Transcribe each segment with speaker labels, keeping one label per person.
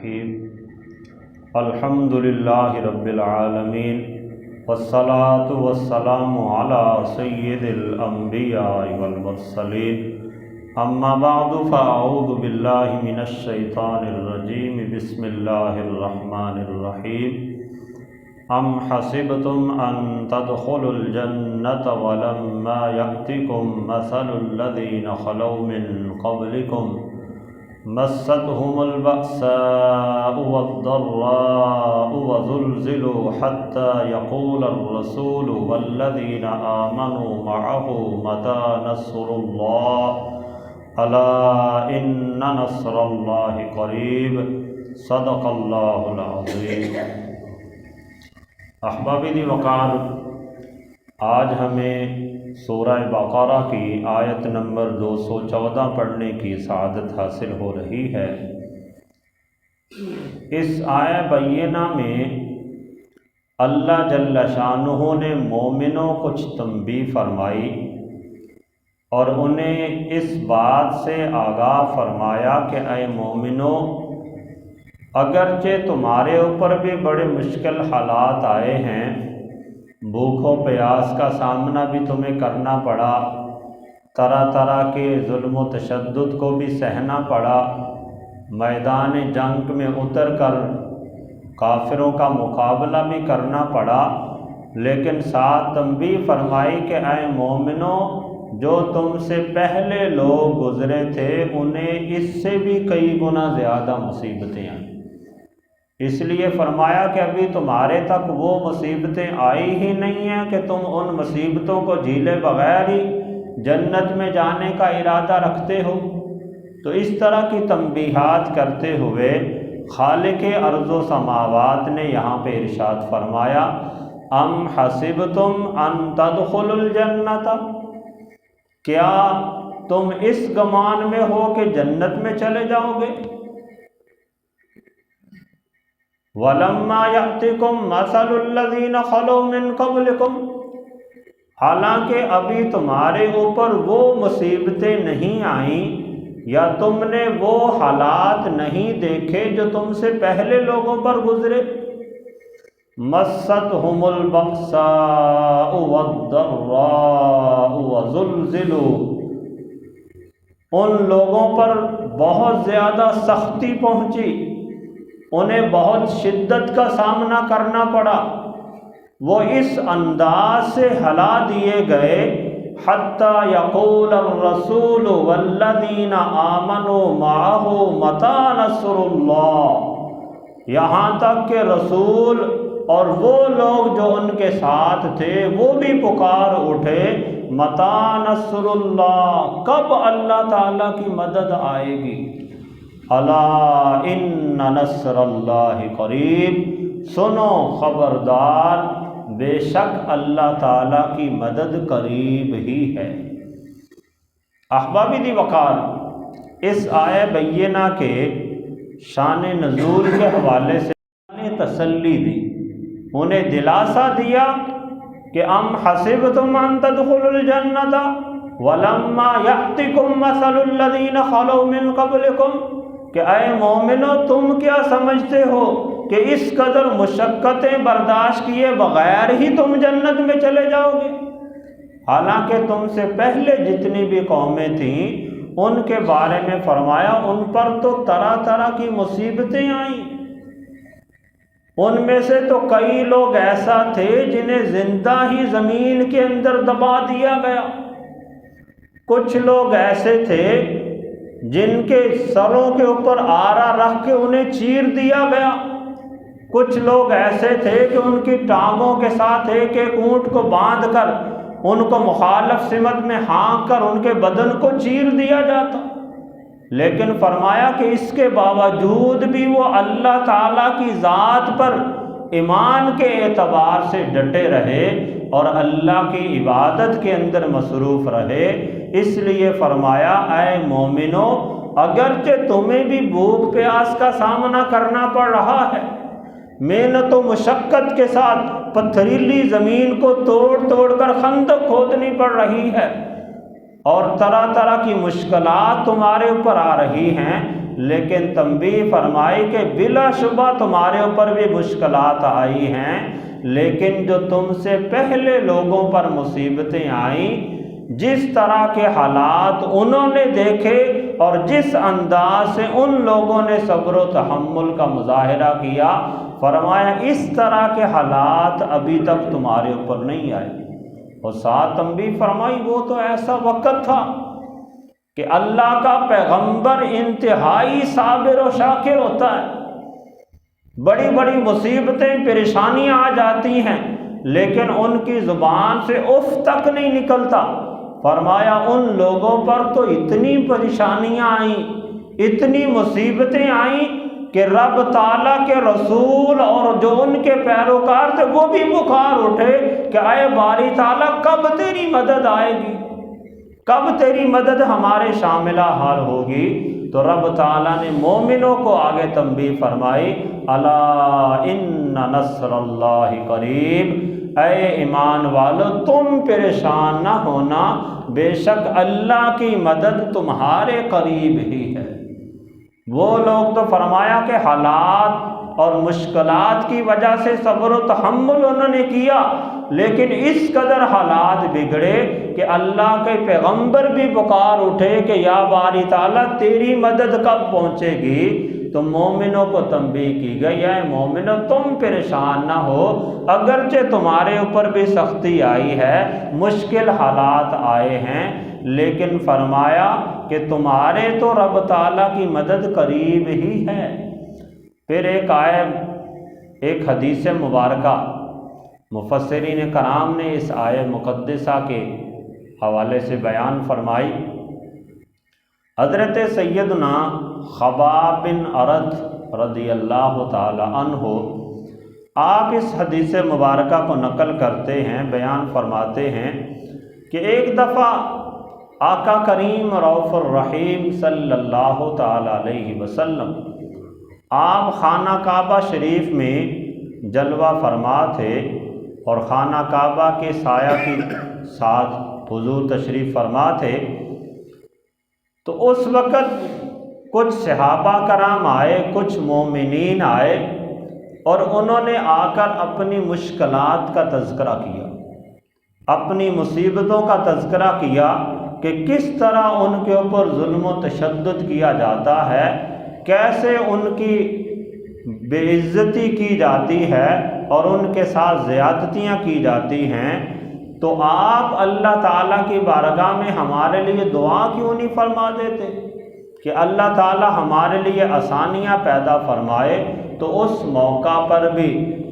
Speaker 1: الرحیم الحمدللہ رب العالمین والصلاة والسلام علی سید الانبیاء والمرسلین اما بعد فاعوذ باللہ من الشیطان الرجیم بسم اللہ الرحمن الرحیم ام حسبتم ان تدخلوا الجنة ولما یأتکم مثل الذین خلوا من قبلکم مستهم البأساء والضراء وزلزلوا حتى يقول الرسول والذين آمنوا معه متى نصر الله ألا إن نصر الله قريب صدق الله العظيم۔ احبابی دی وقار، آج ہمیں سورہ بقرہ کی آیت نمبر 214 پڑھنے کی سعادت حاصل ہو رہی ہے۔ اس آیہ بینہ میں اللہ جل شانہ نے مومنوں کچھ تنبیہ فرمائی اور انہیں اس بات سے آگاہ فرمایا کہ اے مومنوں، اگرچہ تمہارے اوپر بھی بڑے مشکل حالات آئے ہیں، بھوک و پیاس کا سامنا بھی تمہیں کرنا پڑا، طرح طرح کے ظلم و تشدد کو بھی سہنا پڑا، میدان جنگ میں اتر کر کافروں کا مقابلہ بھی کرنا پڑا، لیکن ساتھ تنبیہ فرمائی کہ اے مومنوں، جو تم سے پہلے لوگ گزرے تھے انہیں اس سے بھی کئی گنا زیادہ مصیبتیں آئیں۔ اس لیے فرمایا کہ ابھی تمہارے تک وہ مصیبتیں آئی ہی نہیں ہیں کہ تم ان مصیبتوں کو جھیلے بغیر ہی جنت میں جانے کا ارادہ رکھتے ہو۔ تو اس طرح کی تنبیہات کرتے ہوئے خالق ارض و سماوات نے یہاں پہ ارشاد فرمایا، ام حسبتم ان تدخلوا الجنۃ، کیا تم اس گمان میں ہو کہ جنت میں چلے جاؤ گے؟ وَلَمَّا يَأْتِكُمْ مَثَلُ الَّذِينَ خَلَوْا مِن قَبْلِكُمْ، حالانکہ ابھی تمہارے اوپر وہ مصیبتیں نہیں آئیں یا تم نے وہ حالات نہیں دیکھے جو تم سے پہلے لوگوں پر گزرے۔ مَسَّتْهُمُ الْبَأْسَاءُ وَالضَّرَّاءُ وَزُلْزِلُوا، ان لوگوں پر بہت زیادہ سختی پہنچی، انہیں بہت شدت کا سامنا کرنا پڑا، وہ اس انداز سے ہلا دیے گئے حتیٰ یقول الرسول والذین آمنوا معہ متی نصر اللہ، یہاں تک کہ رسول اور وہ لوگ جو ان کے ساتھ تھے وہ بھی پکار اٹھے، متی نصر اللہ، کب اللہ تعالیٰ کی مدد آئے گی؟ الا ان نصر اللہ قریب، سنو خبردار، بے شک اللہ تعالیٰ کی مدد قریب ہی ہے۔ احبابی دی وقار، اس آیہ بینہ کے شان نزول کے حوالے سے انہیں تسلی دی، انہیں دلاسا دیا کہ ام حسبتم ان تدخلوا الجنۃ ولما یأتکم مثل الذین خلوا من قبلکم، کہ اے مومنو، تم کیا سمجھتے ہو کہ اس قدر مشقتیں برداشت کیے بغیر ہی تم جنت میں چلے جاؤ گے؟ حالانکہ تم سے پہلے جتنی بھی قومیں تھیں ان کے بارے میں فرمایا ان پر تو طرح طرح کی مصیبتیں آئیں، ان میں سے تو کئی لوگ ایسا تھے جنہیں زندہ ہی زمین کے اندر دبا دیا گیا، کچھ لوگ ایسے تھے جن کے سروں کے اوپر آرا رکھ کے انہیں چیر دیا گیا، کچھ لوگ ایسے تھے کہ ان کی ٹانگوں کے ساتھ ایک ایک اونٹ کو باندھ کر ان کو مخالف سمت میں ہانک کر ان کے بدن کو چیر دیا جاتا، لیکن فرمایا کہ اس کے باوجود بھی وہ اللہ تعالیٰ کی ذات پر ایمان کے اعتبار سے ڈٹے رہے اور اللہ کی عبادت کے اندر مصروف رہے۔ اس لیے فرمایا اے مومنو، اگرچہ تمہیں بھی بھوک پیاس کا سامنا کرنا پڑ رہا ہے، محنت و مشقت کے ساتھ پتھریلی زمین کو توڑ توڑ کر خندق کھودنی پڑ رہی ہے اور طرح طرح کی مشکلات تمہارے اوپر آ رہی ہیں، لیکن تنبیہ فرمائی کہ بلا شبہ تمہارے اوپر بھی مشکلات آئی ہیں، لیکن جو تم سے پہلے لوگوں پر مصیبتیں آئیں، جس طرح کے حالات انہوں نے دیکھے اور جس انداز سے ان لوگوں نے صبر و تحمل کا مظاہرہ کیا، فرمایا اس طرح کے حالات ابھی تک تمہارے اوپر نہیں آئے۔ اور ساتھ تنبیہ فرمائی وہ تو ایسا وقت تھا کہ اللہ کا پیغمبر انتہائی صابر و شاکر ہوتا ہے، بڑی بڑی مصیبتیں پریشانیاں آ جاتی ہیں لیکن ان کی زبان سے اف تک نہیں نکلتا۔ فرمایا ان لوگوں پر تو اتنی پریشانیاں آئیں، اتنی مصیبتیں آئیں کہ رب تعالیٰ کے رسول اور جو ان کے پیروکار تھے وہ بھی پکار اٹھے کہ اے باری تعالیٰ کب تیری مدد آئے گی، کب تیری مدد ہمارے شاملہ حال ہوگی۔ تو رب تعالیٰ نے مومنوں کو آگے تنبیہ فرمائی، الا ان نصر اللہ قریب، اے ایمان والو تم پریشان نہ ہونا، بے شک اللہ کی مدد تمہارے قریب ہی ہے۔ وہ لوگ تو فرمایا کہ حالات اور مشکلات کی وجہ سے صبر و تحمل انہوں نے کیا، لیکن اس قدر حالات بگڑے کہ اللہ کے پیغمبر بھی پکار اٹھے کہ یا باری تعالیٰ تیری مدد کب پہنچے گی۔ تو مومنوں کو تنبیہ کی گئی ہے، مومنوں تم پریشان نہ ہو، اگرچہ تمہارے اوپر بھی سختی آئی ہے، مشکل حالات آئے ہیں، لیکن فرمایا کہ تمہارے تو رب تعالیٰ کی مدد قریب ہی ہے۔ پھر ایک حدیث مبارکہ مفسرین کرام نے اس آیت مقدسہ کے حوالے سے بیان فرمائی۔ حضرت سیدنا خباب بن ارد رضی اللہ تعالی عنہ آپ اس حدیث مبارکہ کو نقل کرتے ہیں، بیان فرماتے ہیں کہ ایک دفعہ آقا کریم رؤوف الرحیم صلی اللہ تعالی علیہ وسلم آپ خانہ کعبہ شریف میں جلوہ فرما تھے اور خانہ کعبہ کے سایہ کے ساتھ حضور تشریف فرما تھے۔ تو اس وقت کچھ صحابہ کرام آئے، کچھ مومنین آئے اور انہوں نے آ کر اپنی مشکلات کا تذکرہ کیا، اپنی مصیبتوں کا تذکرہ کیا کہ کس طرح ان کے اوپر ظلم و تشدد کیا جاتا ہے، کیسے ان کی بے عزتی کی جاتی ہے اور ان کے ساتھ زیادتیاں کی جاتی ہیں۔ تو آپ اللہ تعالیٰ کی بارگاہ میں ہمارے لیے دعا کیوں نہیں فرما دیتے کہ اللہ تعالیٰ ہمارے لیے آسانیاں پیدا فرمائے۔ تو اس موقع پر بھی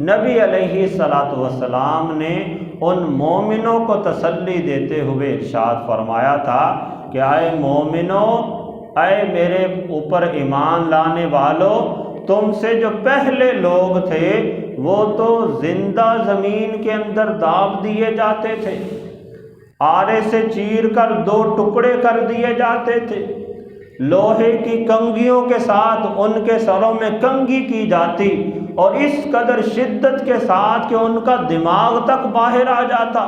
Speaker 1: نبی علیہ الصلاۃ والسلام نے ان مومنوں کو تسلی دیتے ہوئے ارشاد فرمایا تھا کہ اے مومنوں، اے میرے اوپر ایمان لانے والوں، تم سے جو پہلے لوگ تھے وہ تو زندہ زمین کے اندر داب دیے جاتے تھے، آرے سے چیر کر 2 ٹکڑے کر دیے جاتے تھے، لوہے کی کنگھیوں کے ساتھ ان کے سروں میں کنگھی کی جاتی اور اس قدر شدت کے ساتھ کہ ان کا دماغ تک باہر آ جاتا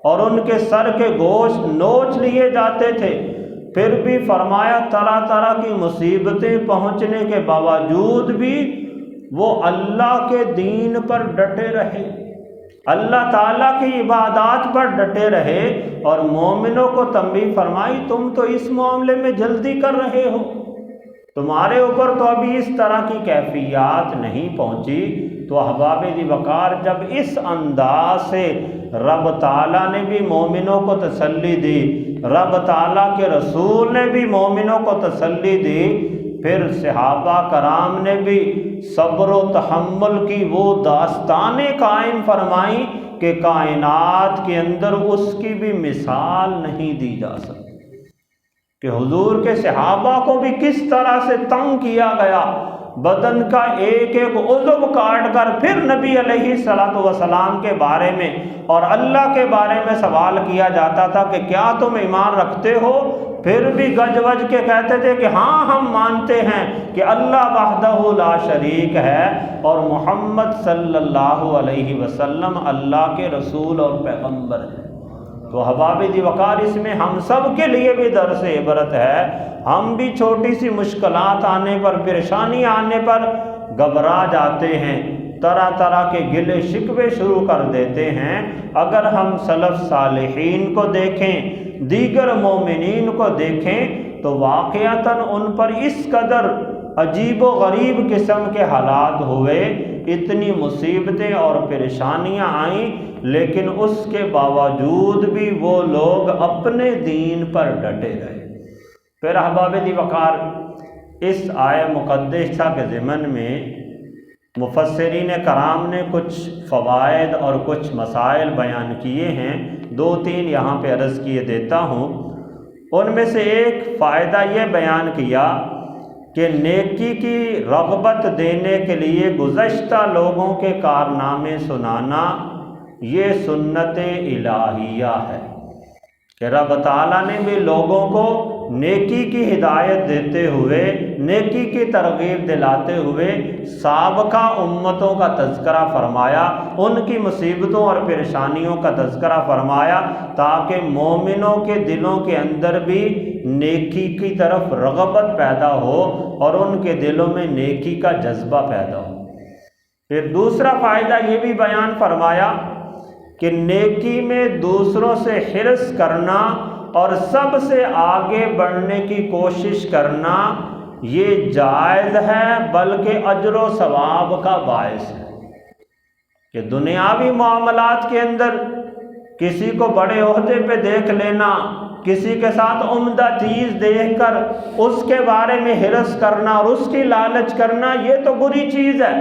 Speaker 1: اور ان کے سر کے گوشت نوچ لیے جاتے تھے۔ پھر بھی فرمایا طرح طرح کی مصیبتیں پہنچنے کے باوجود بھی وہ اللہ کے دین پر ڈٹے رہے، اللہ تعالیٰ کی عبادات پر ڈٹے رہے، اور مومنوں کو تنبیہ فرمائی تم تو اس معاملے میں جلدی کر رہے ہو، تمہارے اوپر تو ابھی اس طرح کی کیفیات نہیں پہنچی۔ تو احباب دی وقار جب اس انداز سے رب تعالیٰ نے بھی مومنوں کو تسلی دی، رب تعالیٰ کے رسول نے بھی مومنوں کو تسلی دی، پھر صحابہ کرام نے بھی صبر و تحمل کی وہ داستانیں قائم فرمائیں کہ کائنات کے اندر اس کی بھی مثال نہیں دی جا سکتی، کہ حضور کے صحابہ کو بھی کس طرح سے تنگ کیا گیا، بدن کا ایک ایک عضو کاٹ کر پھر نبی علیہ الصلاۃ والسلام کے بارے میں اور اللہ کے بارے میں سوال کیا جاتا تھا کہ کیا تم ایمان رکھتے ہو؟ پھر بھی گج وج کے کہتے تھے کہ ہاں ہم مانتے ہیں کہ اللہ وحدہ لا شریک ہے اور محمد صلی اللہ علیہ وسلم اللہ کے رسول اور پیغمبر ہیں۔ تو احباب دی وقار اس میں ہم سب کے لیے بھی درس عبرت ہے۔ ہم بھی چھوٹی سی مشکلات آنے پر، پریشانی آنے پر گھبرا جاتے ہیں، طرح طرح کے گلے شکوے شروع کر دیتے ہیں۔ اگر ہم سلف صالحین کو دیکھیں، دیگر مومنین کو دیکھیں تو واقعتاً ان پر اس قدر عجیب و غریب قسم کے حالات ہوئے، اتنی مصیبتیں اور پریشانیاں آئیں، لیکن اس کے باوجود بھی وہ لوگ اپنے دین پر ڈٹے رہے۔ پھر احباب دی وقار اس آیہ مقدسہ کے ضمن میں مفسرین کرام نے کچھ فوائد اور کچھ مسائل بیان کیے ہیں، 2-3 یہاں پہ عرض کیے دیتا ہوں۔ ان میں سے ایک فائدہ یہ بیان کیا کہ نیکی کی رغبت دینے کے لیے گزشتہ لوگوں کے کارنامے سنانا یہ سنت الہیہ ہے، کہ رب تعالیٰ نے بھی لوگوں کو نیکی کی ہدایت دیتے ہوئے، نیکی کی ترغیب دلاتے ہوئے سابقہ امتوں کا تذکرہ فرمایا، ان کی مصیبتوں اور پریشانیوں کا تذکرہ فرمایا، تاکہ مومنوں کے دلوں کے اندر بھی نیکی کی طرف رغبت پیدا ہو اور ان کے دلوں میں نیکی کا جذبہ پیدا ہو۔ پھر دوسرا فائدہ یہ بھی بیان فرمایا کہ نیکی میں دوسروں سے حرص کرنا اور سب سے آگے بڑھنے کی کوشش کرنا یہ جائز ہے، بلکہ اجر و ثواب کا باعث ہے، کہ دنیاوی معاملات کے اندر کسی کو بڑے عہدے پہ دیکھ لینا، کسی کے ساتھ عمدہ چیز دیکھ کر اس کے بارے میں حرص کرنا اور اس کی لالچ کرنا یہ تو بری چیز ہے،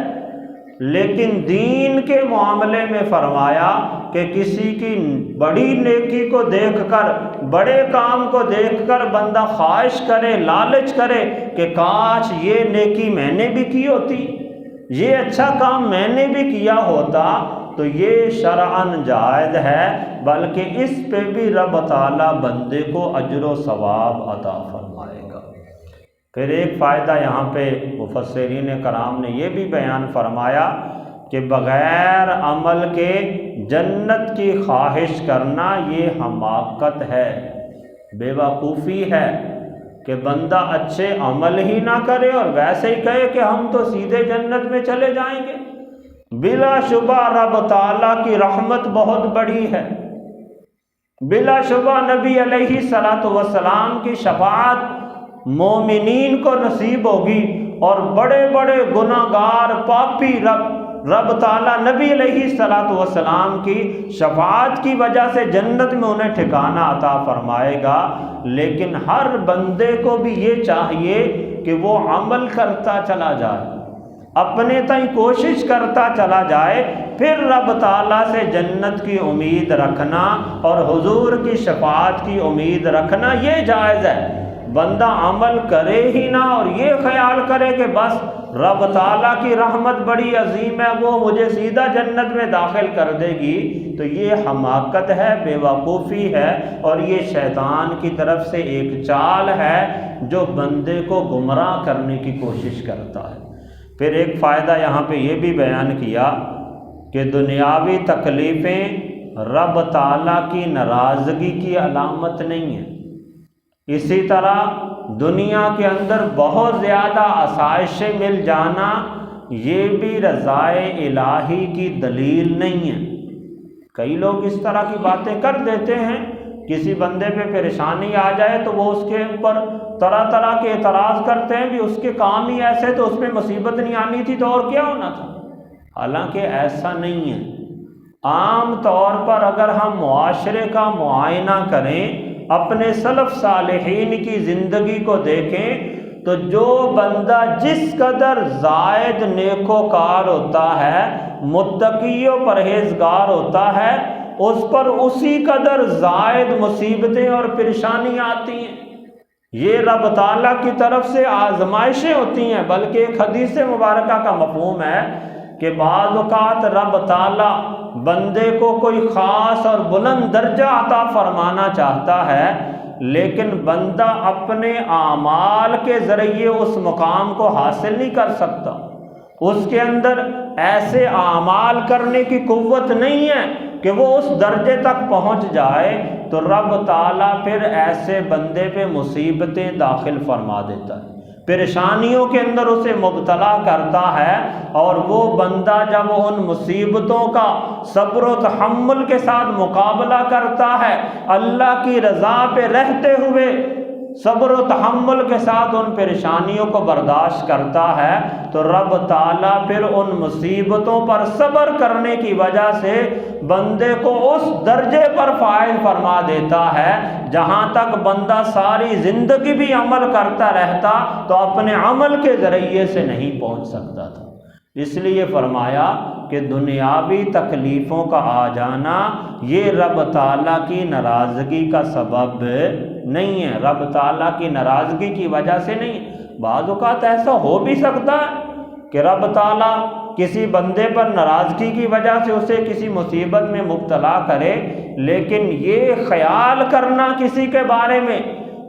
Speaker 1: لیکن دین کے معاملے میں فرمایا کہ کسی کی بڑی نیکی کو دیکھ کر، بڑے کام کو دیکھ کر بندہ خواہش کرے، لالچ کرے کہ کاش یہ نیکی میں نے بھی کی ہوتی، یہ اچھا کام میں نے بھی کیا ہوتا، تو یہ شرعاً جائز ہے، بلکہ اس پہ بھی رب تعالیٰ بندے کو اجر و ثواب عطا فرمائے گا۔ پھر ایک فائدہ یہاں پہ مفسرین کرام نے یہ بھی بیان فرمایا کہ بغیر عمل کے جنت کی خواہش کرنا یہ حماقت ہے، بے وقوفی ہے، کہ بندہ اچھے عمل ہی نہ کرے اور ویسے ہی کہے کہ ہم تو سیدھے جنت میں چلے جائیں گے۔ بلا شبہ رب تعالیٰ کی رحمت بہت بڑی ہے، بلا شبہ نبی علیہ السلام کی شفاعت مومنین کو نصیب ہوگی، اور بڑے بڑے گناہگار پاپی رب تعالیٰ نبی علیہ السلام کی شفاعت کی وجہ سے جنت میں انہیں ٹھکانہ عطا فرمائے گا۔ لیکن ہر بندے کو بھی یہ چاہیے کہ وہ عمل کرتا چلا جائے، اپنے تئیں کوشش کرتا چلا جائے، پھر رب تعالیٰ سے جنت کی امید رکھنا اور حضور کی شفاعت کی امید رکھنا یہ جائز ہے۔ بندہ عمل کرے ہی نہ اور یہ خیال کرے کہ بس رب تعالیٰ کی رحمت بڑی عظیم ہے، وہ مجھے سیدھا جنت میں داخل کر دے گی، تو یہ حماقت ہے، بے وقوفی ہے، اور یہ شیطان کی طرف سے ایک چال ہے جو بندے کو گمراہ کرنے کی کوشش کرتا ہے۔ پھر ایک فائدہ یہاں پہ یہ بھی بیان کیا کہ دنیاوی تکلیفیں رب تعالیٰ کی ناراضگی کی علامت نہیں ہیں، اسی طرح دنیا کے اندر بہت زیادہ آسائشیں مل جانا یہ بھی رضائے الہی کی دلیل نہیں ہے۔ کئی لوگ اس طرح کی باتیں کر دیتے ہیں، کسی بندے پہ پریشانی آ جائے تو وہ اس کے اوپر طرح طرح کے اعتراض کرتے ہیں، بھی اس کے کام ہی ایسے تو اس پہ مصیبت نہیں آنی تھی تو اور کیا ہونا تھا۔ حالانکہ ایسا نہیں ہے۔ عام طور پر اگر ہم معاشرے کا معائنہ کریں، اپنے سلف صالحین کی زندگی کو دیکھیں، تو جو بندہ جس قدر زائد نیکوکار ہوتا ہے، متقی و پرہیزگار ہوتا ہے، اس پر اسی قدر زائد مصیبتیں اور پریشانیاں آتی ہیں۔ یہ رب تعالیٰ کی طرف سے آزمائشیں ہوتی ہیں، بلکہ ایک حدیث مبارکہ کا مفہوم ہے کہ بعض اوقات رب تعالیٰ بندے کو کوئی خاص اور بلند درجہ عطا فرمانا چاہتا ہے، لیکن بندہ اپنے اعمال کے ذریعے اس مقام کو حاصل نہیں کر سکتا، اس کے اندر ایسے اعمال کرنے کی قوت نہیں ہے کہ وہ اس درجے تک پہنچ جائے تو رب تعالیٰ پھر ایسے بندے پہ مصیبتیں داخل فرما دیتا ہے، پریشانیوں کے اندر اسے مبتلا کرتا ہے، اور وہ بندہ جب ان مصیبتوں کا صبر و تحمل کے ساتھ مقابلہ کرتا ہے، اللہ کی رضا پہ رہتے ہوئے صبر و تحمل کے ساتھ ان پریشانیوں کو برداشت کرتا ہے، تو رب تعالیٰ پھر ان مصیبتوں پر صبر کرنے کی وجہ سے بندے کو اس درجے پر فائز فرما دیتا ہے جہاں تک بندہ ساری زندگی بھی عمل کرتا رہتا تو اپنے عمل کے ذریعے سے نہیں پہنچ سکتا تھا۔ اس لیے فرمایا کہ دنیاوی تکلیفوں کا آ جانا یہ رب تعالیٰ کی ناراضگی کا سبب نہیں ہے، رب تعالیٰ کی ناراضگی کی وجہ سے نہیں۔ بعض اوقات ایسا ہو بھی سکتا ہے کہ رب تعالیٰ کسی بندے پر ناراضگی کی وجہ سے اسے کسی مصیبت میں مبتلا کرے، لیکن یہ خیال کرنا کسی کے بارے میں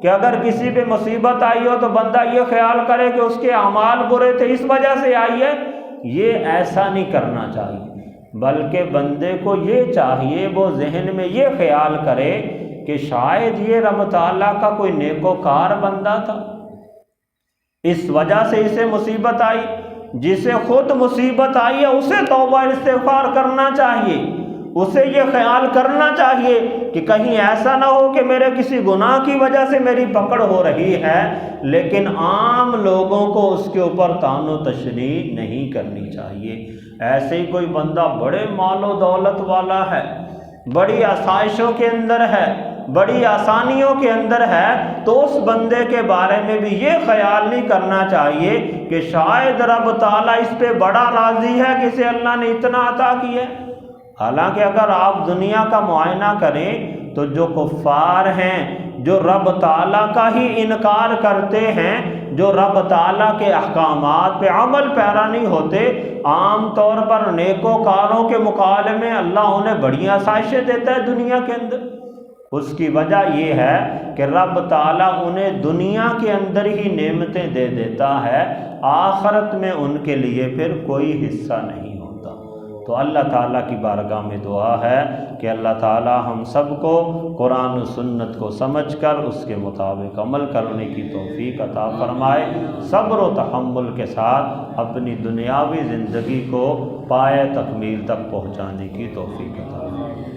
Speaker 1: کہ اگر کسی پہ مصیبت آئی ہو تو بندہ یہ خیال کرے کہ اس کے اعمال برے تھے اس وجہ سے آئی ہے، یہ ایسا نہیں کرنا چاہیے، بلکہ بندے کو یہ چاہیے وہ ذہن میں یہ خیال کرے کہ شاید یہ رب تعالیٰ کا کوئی نیکوکار بندہ تھا، اس وجہ سے اسے مصیبت آئی۔ جسے خود مصیبت آئی ہے اسے توبہ استغفار کرنا چاہیے، اسے یہ خیال کرنا چاہیے کہ کہیں ایسا نہ ہو کہ میرے کسی گناہ کی وجہ سے میری پکڑ ہو رہی ہے، لیکن عام لوگوں کو اس کے اوپر طعن و تشنیع نہیں کرنی چاہیے۔ ایسے ہی کوئی بندہ بڑے مال و دولت والا ہے، بڑی آسائشوں کے اندر ہے، بڑی آسانیوں کے اندر ہے، تو اس بندے کے بارے میں بھی یہ خیال نہیں کرنا چاہیے کہ شاید رب تعالیٰ اس پہ بڑا راضی ہے کہ اسے اللہ نے اتنا عطا کیا ہے۔ حالانکہ اگر آپ دنیا کا معائنہ کریں تو جو کفار ہیں، جو رب تعالیٰ کا ہی انکار کرتے ہیں، جو رب تعالیٰ کے احکامات پہ عمل پیرا نہیں ہوتے، عام طور پر نیکوکاروں کے مقابلے میں اللہ انہیں بڑی آسائشیں دیتا ہے دنیا کے اندر۔ اس کی وجہ یہ ہے کہ رب تعالیٰ انہیں دنیا کے اندر ہی نعمتیں دے دیتا ہے، آخرت میں ان کے لیے پھر کوئی حصہ نہیں ہوتا۔ تو اللہ تعالیٰ کی بارگاہ میں دعا ہے کہ اللہ تعالیٰ ہم سب کو قرآن و سنت کو سمجھ کر اس کے مطابق عمل کرنے کی توفیق عطا فرمائے، صبر و تحمل کے ساتھ اپنی دنیاوی زندگی کو پائے تکمیل تک پہنچانے کی توفیق عطا فرمائے۔